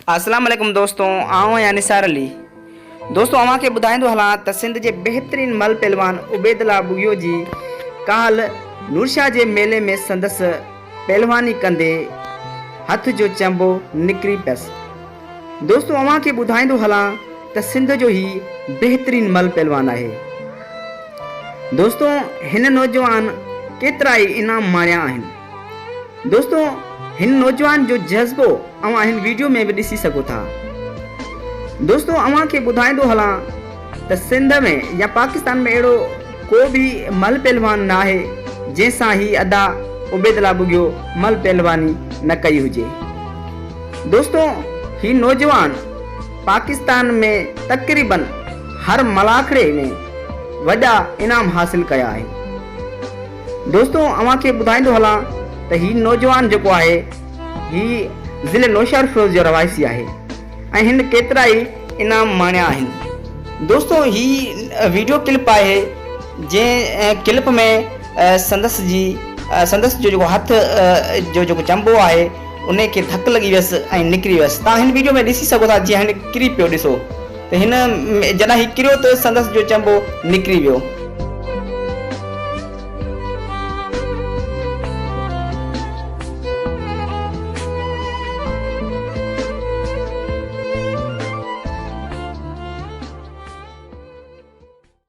अस्सलाम वालेकुम दोस्तों, आऊं या निसार अली। दोस्तों अवां खे ॿुधाईंदो हलां त सिंध जे बहितरीन मल पहलवान उबैदुल्ला बुगियो जी काल नूरशाह जे मेले में संदसि पहलवानी कंदे हथ जो चंबो निकिरी पियसि। दोस्तों अवां खे ॿुधाईंदो हलां त सिंध जो ही बहितरीन मल पहलवान आहे। दोस्तों हिन नौजवान केतिरा ई इनाम माणिया आहिनि। दोस्तों हिन नौजवान जो जज़्बो अवां हिन वीडियो में बि ॾिसी सघो था। दोस्तों अवां खे ॿुधाईंदो हलां त सिंध में या पाकिस्तान में अहिड़ो को बि मल पहलवान न आहे जंहिंसां ही अदा उबैदुल्ला बुगियो मल पहलवानी न कई हुजे। दोस्तों ही नौजवान पाकिस्तान में तक़रीबन हर मलाखड़े में वॾा इनाम हासिल कया आहिनि। दोस्तों अवां खे ॿुधाईंदो हलां त ही नौजवान जेको आहे ही ज़िले नौशहर फिरोज़ जो रवासी आहे ऐं हिन केतिरा ई इनाम माणिया आहिनि। दोस्तों ही वीडियो क्लिप आहे जंहिं क्लिप में संदसि जो जेको हथ जो जेको चंबो आहे उन खे धक लॻी वियसि ऐं निकिरी वियसि। तव्हां हिन वीडियो में ॾिसी सघो था जीअं हिन किरी पियो। ॾिसो त हिन जॾहिं ही किरियो त संदसि जो चंबो निकिरी वियो।